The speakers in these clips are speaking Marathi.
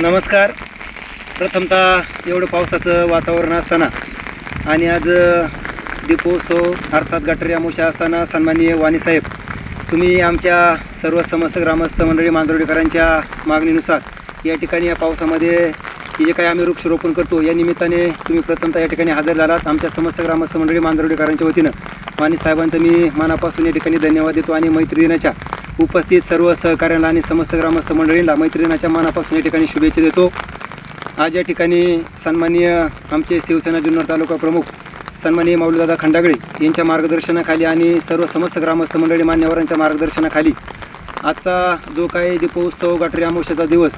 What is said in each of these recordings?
नमस्कार. प्रथमतः एवढं पावसाचं वातावरण असताना आणि आज दीपोत्सव अर्थात गटारी अमावस्या असताना सन्माननीय वाणीसाहेब, तुम्ही आमच्या सर्व समस्त ग्रामस्थ मंडळी मांजरवाडीकरांच्या मागणीनुसार या ठिकाणी या पावसामध्ये जे काही आम्ही वृक्षारोपण करतो या निमित्ताने तुम्ही प्रथमतः या ठिकाणी हजर झालात. आमच्या समस्त ग्रामस्थ मंडळी मांजरवाडीकरांच्या वतीनं वाणीसाहेबांचं मी मनापासून या ठिकाणी धन्यवाद देतो आणि मैत्री दिनाच्या उपस्थित सर्व सहकाऱ्यांना आणि समस्त ग्रामस्थ मंडळींना मैत्री दिनाच्या मनापासून या ठिकाणी शुभेच्छा देतो. आज या ठिकाणी सन्माननीय आमचे शिवसेना जुन्नर तालुका प्रमुख सन्माननीय माऊलीदादा खंडागळे यांच्या मार्गदर्शनाखाली आणि सर्व समस्त ग्रामस्थ मंडळी मान्यवरांच्या मार्गदर्शनाखाली आजचा जो काही दीपोत्सव गटारी अमावस्येचा दिवस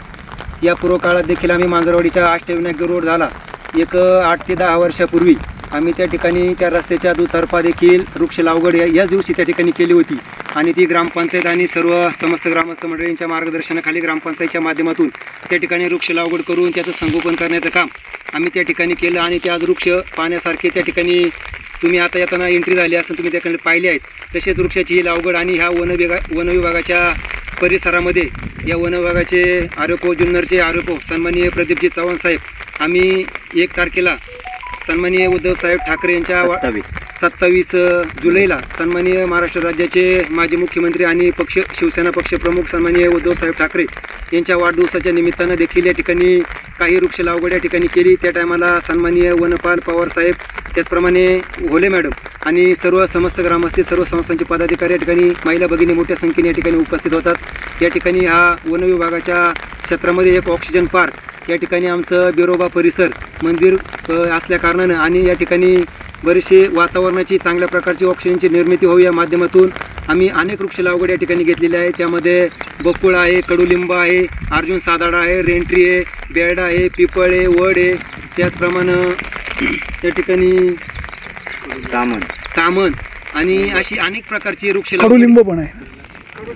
या पूर्व काळात देखील आम्ही मांजरवाडीच्या अष्टविनायक रोड झाला 8 ते 10 वर्षापूर्वी आम्ही त्या ठिकाणी त्या रस्त्याच्या दुतर्फा देखील वृक्ष लागवड याच दिवशी त्या ठिकाणी केली होती आणि ती ग्रामपंचायत आणि सर्व समस्त ग्रामस्थ मंडळींच्या मार्गदर्शनाखाली ग्रामपंचायतच्या माध्यमातून त्या ठिकाणी वृक्ष लागवड करून त्याचं संगोपन करण्याचं काम आम्ही त्या ठिकाणी केलं आणि ते आज वृक्ष पाहण्यासारखे त्या ठिकाणी तुम्ही आता येताना एंट्री झाली असं तुम्ही त्याकडे पाहिले आहेत. तसेच वृक्षाची ही लागवड आणि ह्या वनविभागाच्या परिसरामध्ये या वनविभागाचे आरोपो जुन्नरचे आरोपो सन्माननीय प्रदीपजी चव्हाण साहेब, आम्ही 1 तारखेला सन्माननीय उद्धवसाहेब ठाकरे यांच्या 27 जुलैला सन्माननीय महाराष्ट्र राज्याचे माजी मुख्यमंत्री आणि शिवसेना पक्षप्रमुख सन्माननीय उद्धवसाहेब ठाकरे यांच्या वाढदिवसाच्या निमित्तानं देखील या ठिकाणी काही वृक्ष लागवड या ठिकाणी केली. त्या टायमाला सन्माननीय वनपाल पवार साहेब, त्याचप्रमाणे होले मॅडम आणि सर्व समस्त ग्रामस्थ सर्व संस्थांचे पदाधिकारी या ठिकाणी महिला भगिनी मोठ्या संख्येने या ठिकाणी उपस्थित होतात. या ठिकाणी हा वनविभागाच्या क्षेत्रामध्ये एक ऑक्सिजन पार्क या ठिकाणी आमचं बिरोबा परिसर मंदिर असल्या कारणानं आणि या ठिकाणी बरेचसे वातावरणाची चांगल्या प्रकारची ऑक्सिजनची निर्मिती होऊ या माध्यमातून आम्ही अनेक वृक्ष लागवड या ठिकाणी घेतलेली आहे. त्यामध्ये बकुळ आहे, कडुलिंब आहे, अर्जुन साधाडा आहे, रेंट्री आहे, बेरडा आहे, पिपळ आहे, वड आहे, त्याचप्रमाणे त्या ठिकाणी कामन आणि अशी अनेक प्रकारची वृक्ष कडुलिंब पण आहे,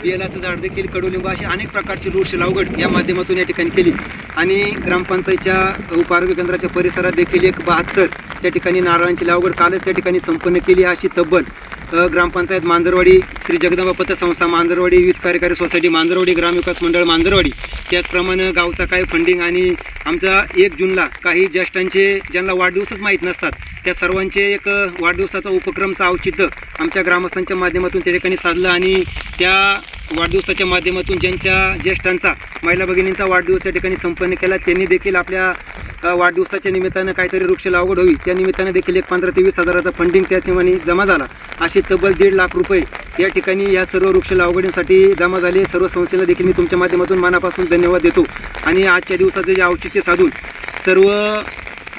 बेलाचं झाड देखील, कडुलिंब, अशी अनेक प्रकारची वृक्ष लागवड या माध्यमातून या ठिकाणी केली आणि ग्रामपंचायतच्या उपआरोग्य केंद्राच्या परिसरात देखील 72 त्या ठिकाणी नारळांची लागवड कालच त्या ठिकाणी संपन्न केली. अशी तब्बल ग्रामपंचायत मांजरवाडी, श्री जगदंबा पतसंस्था मांजरवाडी, विविध कार्यकारी सोसायटी मांजरवाडी, ग्रामविकास मंडळ मांजरवाडी, त्याचप्रमाणे गावचा काही फंडिंग आणि आमचा 1 जूनला काही ज्येष्ठांचे ज्यांना वाढदिवसच माहीत नसतात त्या सर्वांचे एक वाढदिवसाचा उपक्रमचं औचित्य आमच्या ग्रामस्थांच्या माध्यमातून त्या ठिकाणी साधलं आणि त्या वाढदिवसाच्या माध्यमातून ज्यांच्या ज्येष्ठांचा महिला भगिनींचा वाढदिवस त्या ठिकाणी संपन्न केला त्यांनी देखील आपल्या वाढदिवसाच्या निमित्तानं काहीतरी वृक्ष लागवड होईल त्या निमित्तानं देखील एक 15 ते 20 हजाराचा फंडिंग त्या ठिकाणी जमा झाला. असे तब्बल 1.5 लाख रुपये या ठिकाणी या सर्व वृक्ष लागवडींसाठी जमा झाले. सर्व संस्थेला देखील मी तुमच्या माध्यमातून मनापासून धन्यवाद देतो आणि आजच्या दिवसाचं जे औचित्य साधून सर्व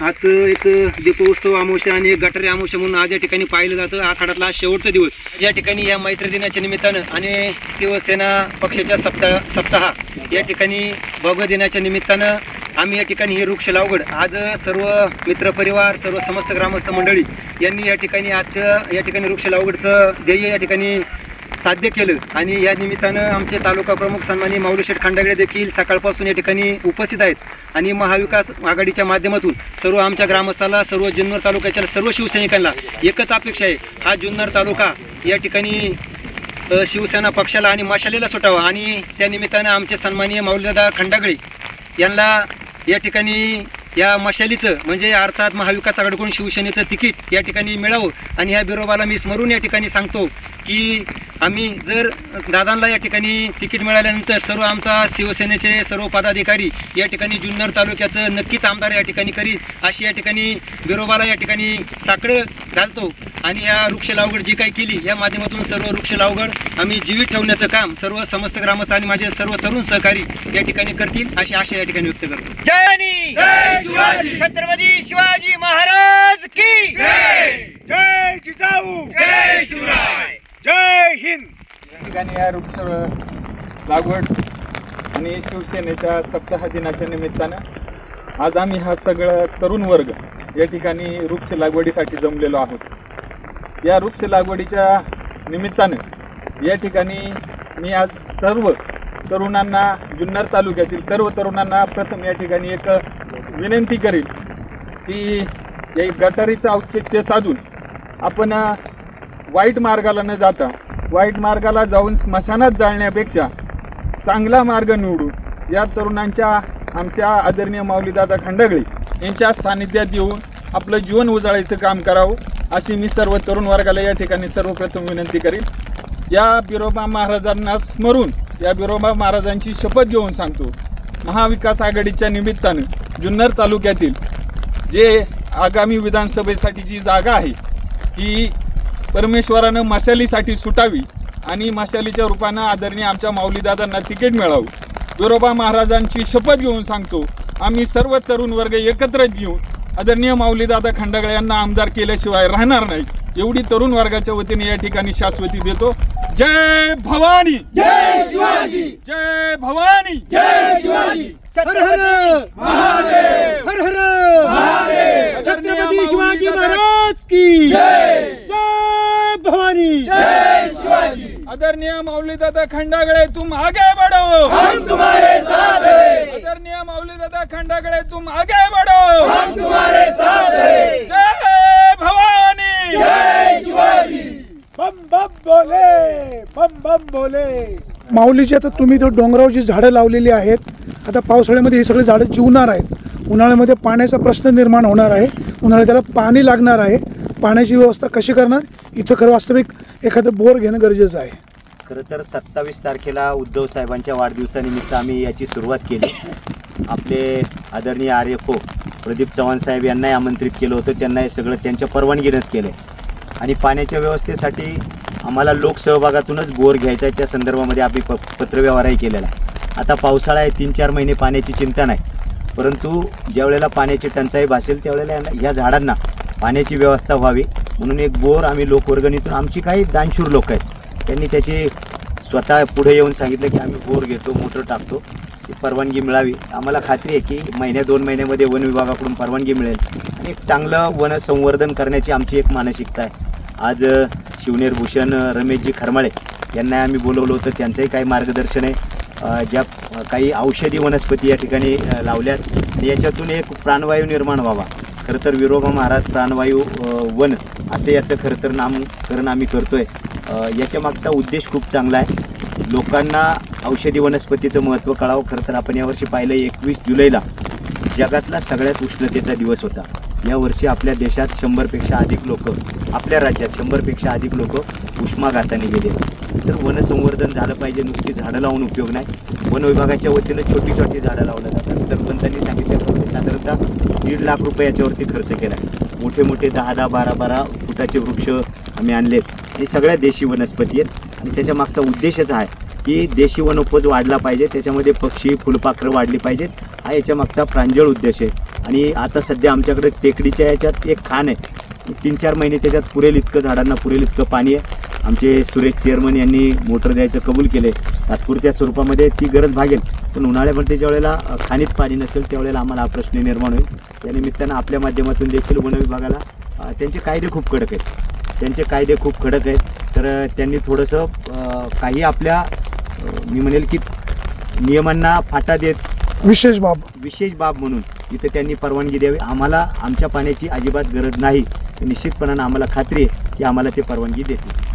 आज एक दीपोत्सव अमावस्या आणि एक गटारी अमावस्या म्हणून आज या ठिकाणी पाहिलं जातं. आखाड्यातला आज शेवटचा दिवस या ठिकाणी या मैत्री दिनाच्या निमित्तानं आणि शिवसेना पक्षाच्या सप्ताह या ठिकाणी भव्य दिनाच्या निमित्तानं आम्ही या ठिकाणी ही वृक्ष लागवड आज सर्व मित्रपरिवार सर्व समस्त ग्रामस्थ मंडळी यांनी या ठिकाणी आजचं या ठिकाणी वृक्ष लागवडचं ध्येय या ठिकाणी साध्य केलं आणि या निमित्तानं आमचे तालुका प्रमुख सन्माननीय माऊलीशेठ खंडागळे देखील सकाळपासून या ठिकाणी उपस्थित आहेत आणि महाविकास आघाडीच्या माध्यमातून सर्व आमच्या ग्रामस्थाला सर्व जुन्नर तालुक्याच्या सर्व शिवसैनिकांना एकच अपेक्षा आहे, हा जुन्नर तालुका या ठिकाणी शिवसेना पक्षाला आणि मशालीला सुटावा आणि त्या निमित्तानं आमचे सन्माननीय माऊलीदादा खंडागळे यांना या ठिकाणी या मशालीचं म्हणजे अर्थात महाविकास आघाडीकडून शिवसेनेचं तिकीट या ठिकाणी मिळावं आणि ह्या बिरोबाला मी स्मरून या ठिकाणी सांगतो की आम्ही जर दादांना या ठिकाणी तिकीट मिळाल्यानंतर सर्व आमचा शिवसेनेचे सर्व पदाधिकारी या ठिकाणी जुन्नर तालुक्याचं नक्कीच आमदार या ठिकाणी करील अशी या ठिकाणी बिरोबाला या ठिकाणी साकडं घालतो आणि या वृक्ष लागवड जी काही केली या माध्यमातून सर्व वृक्ष लागवड आम्ही जीवित ठेवण्याचं काम सर्व समस्त ग्रामस्थ आणि माझे सर्व तरुण सहकारी या ठिकाणी करतील अशी आशा या ठिकाणी व्यक्त करतो. जय शिवाजी, छत्रपती शिवाजी महाराज की जय. जय जिजाऊ, जय शिवराय, जय हिंद. ठिकाणी या वृक्ष लागवड आणि शिवसेनेच्या सप्ताह दिनाच्या निमित्तानं आज आम्ही हा सगळं तरुण वर्ग या ठिकाणी वृक्ष लागवडीसाठी जमलेलो आहोत. या वृक्ष लागवडीच्या निमित्तानं या ठिकाणी मी आज सर्व तरुणांना जुन्नर तालुक्यातील सर्व तरुणांना प्रथम या ठिकाणी एक विनंती करेल की या गटारीचं औचित्य साधून आपण वाईट मार्गाला न जाता वाईट मार्गाला जाऊन स्मशानात जाळण्यापेक्षा चांगला मार्ग निवडू या तरुणांच्या आमच्या आदरणीय माऊलीदादा खंडागळे यांच्या सानिध्यात येऊन आपलं जीवन उजाळायचं काम करावं अशी मी सर्व तरुण वर्गाला या ठिकाणी सर्वप्रथम विनंती करेन. या बिरोबा महाराजांना स्मरून या बिरोबा महाराजांची शपथ घेऊन सांगतो, महाविकास आघाडीच्या निमित्तानं जुन्नर तालुक्यातील जे आगामी विधानसभेसाठी जी जागा आहे ही परमेश्वरानं मशालीसाठी सुटावी आणि मशालीच्या रूपानं आदरणीय आमच्या माऊलीदादांना तिकीट मिळावं. बिरोबा महाराजांची शपथ घेऊन सांगतो, आम्ही सर्व तरुण वर्ग एकत्र घेऊन आदरणीय माऊलीदादा खंडागळे यांना आमदार केल्याशिवाय राहणार नाही एवढी तरुण वर्गाच्या वतीने या ठिकाणी शाश्वती देतो. जय भवानी, जय शिवाजी, जय भवानी, जय शिवाजी. हर हर महादेव, हर हर महादेव. छत्रपती शिवाजी महाराज की जय, जय भवानी. जय शिवाजी. आदरणीय माऊलीदादा खंडागळे तुम आगे बढ़ो, हम तुम्हारे साथ हैं. आदरणीय माऊलीदादा खंडागळे तुम आगे बढ़ो, हम तुम्हारे साथ हैं. जय भवानी, जय शिवाजी. बम बम बोले, बम बम बोले. माऊलीची आता तुम्ही तर डोंगरावर जी झाडं लावलेली आहेत, आता पावसाळ्यामध्ये ही सगळी झाडं जीवणार आहेत. उन्हाळ्यामध्ये पाण्याचा प्रश्न निर्माण होणार आहे, उन्हाळ्यात त्याला पाणी लागणार आहे. पाण्याची व्यवस्था कशी करणार? इथं खरं वास्तविक एखादं बोर घेणं गरजेचं आहे. खरं तर 27 तारखेला उद्धव साहेबांच्या वाढदिवसानिमित्त आम्ही याची सुरुवात केली. आपले आदरणीय आर्यफो प्रदीप चव्हाण साहेब यांनाही आमंत्रित केलं होतं. त्यांना हे सगळं त्यांच्या परवानगीनंच केलं आणि पाण्याच्या व्यवस्थेसाठी आम्हाला लोकसहभागातूनच बोर घ्यायचा आहे. त्या संदर्भामध्ये आम्ही पत्रव्यवहारही केलेला आहे. आता पावसाळा आहे, 3-4 महिने पाण्याची चिंता नाही, परंतु ज्यावेळेला पाण्याची टंचाई भासेल त्यावेळेला ह्या झाडांना पाण्याची व्यवस्था व्हावी म्हणून एक बोर आम्ही लोकवर्गणीतून, आमची काही दानशूर लोक आहेत त्यांनी त्याची स्वतः पुढे येऊन सांगितलं की आम्ही बोर घेतो, मोटर टाकतो, ती परवानगी मिळावी. आम्हाला खात्री आहे की 1-2 महिन्यामध्ये वन विभागाकडून परवानगी मिळेल आणि एक चांगलं वन संवर्धन करण्याची आमची एक मानसिकता आहे. आज शिवनेर भूषण रमेशजी खरमाळे यांना आम्ही बोलवलं होतं, त्यांचंही काही मार्गदर्शन आहे. ज्या काही औषधी वनस्पती या ठिकाणी लावल्यात आणि याच्यातून एक प्राणवायू निर्माण व्हावा. खरं तर विरोबा महाराज प्राणवायू वन असं याचं खरं तर नामकरण आम्ही करतो आहे. याच्या मागचा उद्देश खूप चांगला आहे, लोकांना औषधी वनस्पतीचं महत्त्व कळावं. खरं तर आपण यावर्षी पाहिलं 21 जुलैला जगातला सगळ्यात उष्णतेचा दिवस होता. यावर्षी आपल्या देशात 100पेक्षा अधिक लोक, आपल्या राज्यात 100पेक्षा अधिक लोक उष्माघाताने गेले. तर वनसंवर्धन झालं पाहिजे, नुसती झाडं लावून उपयोग नाही. वन विभागाच्या वतीनं छोटी छोटी झाडं लावलं जातात. सरपंचांनी सांगितल्याप्रमाणे साधारणतः 1.5 लाख रुपये याच्यावरती खर्च केला आहे. मोठे मोठे 10-10, 12-12 फुटाचे वृक्ष आम्ही आणलेत. हे सगळ्या देशी वनस्पती आहेत आणि त्याच्या मागचा उद्देशच आहे की देशी वनोपज वाढला पाहिजे, त्याच्यामध्ये पक्षी फुलपाखरं वाढली पाहिजेत, हा याच्या मागचा प्रांजळ उद्देश आहे. आणि आता सध्या आमच्याकडे टेकडीच्या याच्यात एक खाण आहे, 3-4 महिने त्याच्यात पुरेल इतकं झाडांना पुरेल इतकं पाणी आहे. आमचे सुरेश चेअरमन यांनी मोटर द्यायचं कबूल केले. तात्पुरत्या स्वरूपामध्ये ती गरज भागेल, पण उन्हाळ्यामध्ये ज्यावेळेला खाणीत पाणी नसेल त्यावेळेला आम्हाला हा प्रश्न निर्माण होईल. त्या निमित्तानं आपल्या माध्यमातून देखील वन विभागाला त्यांचे कायदे खूप कडक आहेत. तर त्यांनी थोडंसं काही आपल्या मी म्हणेल की नियमांना फाटा देत विशेष बाब म्हणून इथं त्यांनी परवानगी द्यावी. आम्हाला आमच्या पाण्याची अजिबात गरज नाही, तर निश्चितपणानं आम्हाला खात्री आहे की आम्हाला ते परवानगी देतील.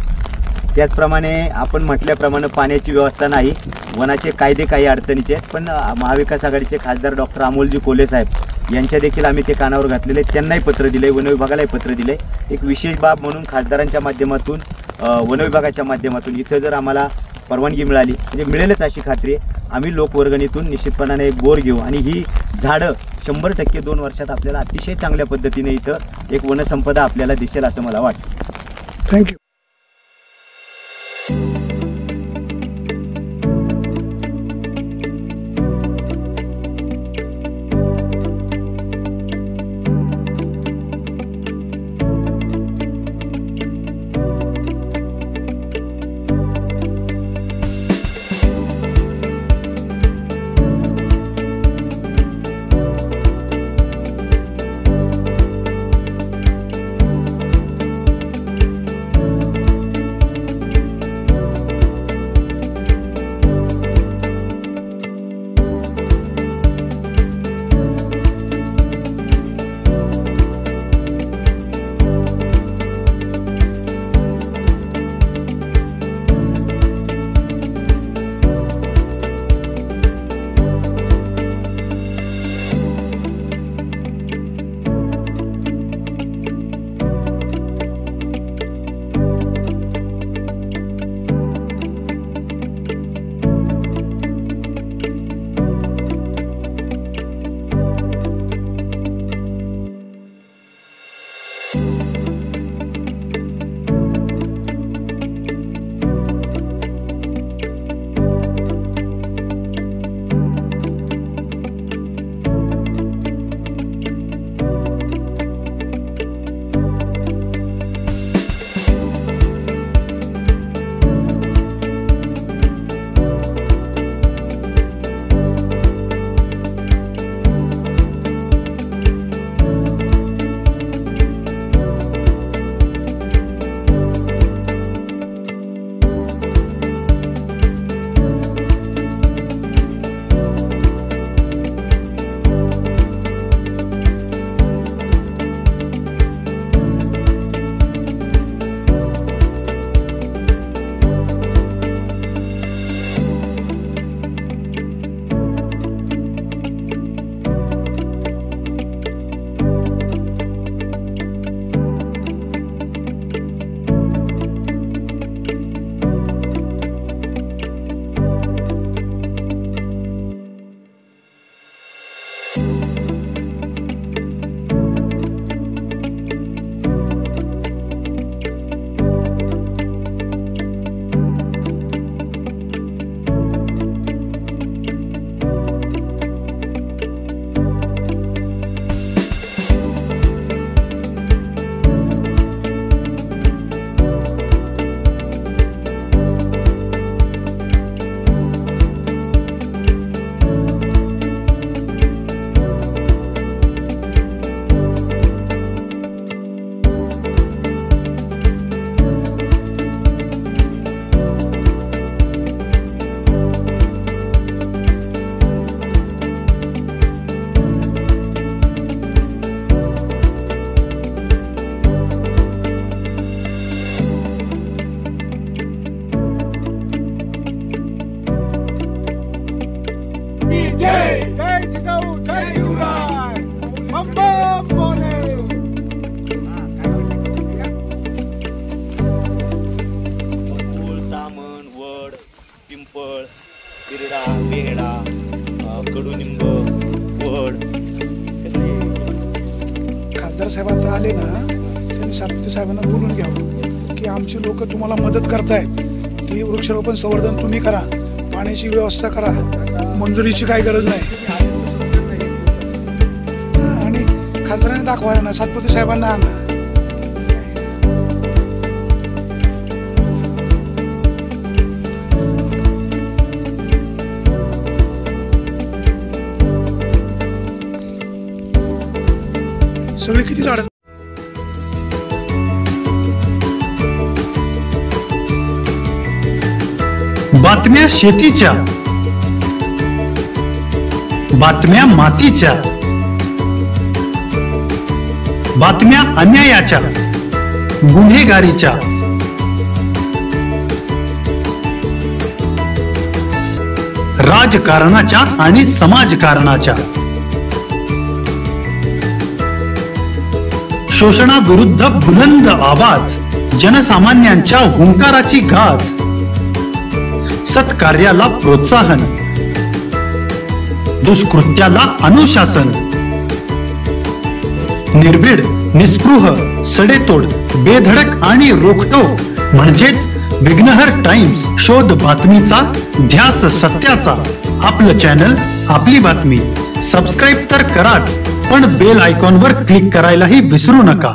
त्याचप्रमाणे आपण म्हटल्याप्रमाणे पाण्याची व्यवस्था नाही, वनाचे कायदे काही अडचणीचे आहेत. पण महाविकास आघाडीचे खासदार डॉक्टर अमोलजी कोल्हे साहेब यांच्या देखील आम्ही ते कानावर घातलेले, त्यांनाही पत्र दिले, वन विभागालाही पत्र दिले. एक विशेष बाब म्हणून खासदारांच्या माध्यमातून वन विभागाच्या माध्यमातून इथं जर आम्हाला परवानगी मिळाली म्हणजे मिळेलच अशी खात्री आहे. आम्ही लोकवर्गणीतून निश्चितपणाने एक बोर घेऊ आणि ही झाडं 100% 2 वर्षात आपल्याला अतिशय चांगल्या पद्धतीने इथं एक वनसंपदा आपल्याला दिसेल असं मला वाटतं. थँक्यू. विरडा बेहडा कडुनिंब वड सगळे. खासदार साहेब आता आले ना, त्यांनी सातपुते साहेबांना बोलून घ्यावं की आमची लोक तुम्हाला मदत करतायत, ती वृक्षारोपण संवर्धन तुम्ही करा, पाण्याची व्यवस्था करा, मंजुरीची काही गरज नाही. आणि खासदारांनी दाखवायला ना, सातपुते साहेबांना आणा. सगळे किती झाड बातम्या शेतीच्या, बातम्या मातीच्या, बातम्या अन्यायाच्या, गुन्हेगारीच्या, राजकारणाच्या आणि समाजकारणाच्या, शोषणाविरुद्ध बुलंद आवाज, जनसामान्यांच्या हुंकाराची गाज, सत्कार्याला प्रोत्साहन, दुष्कृत्याला अनुशासन, निर्भीड, निस्पृह, सडेतोड, बेधडक आणि रोखटोक म्हणजेच विघ्नहर टाइम्स. शोध बातमीचा, ध्यास सत्याचा. आपलं चॅनल, आपली बातमी. सबस्क्राईब तर कराच, पण बेल आयकॉनवर क्लिक करायलाही विसरू नका.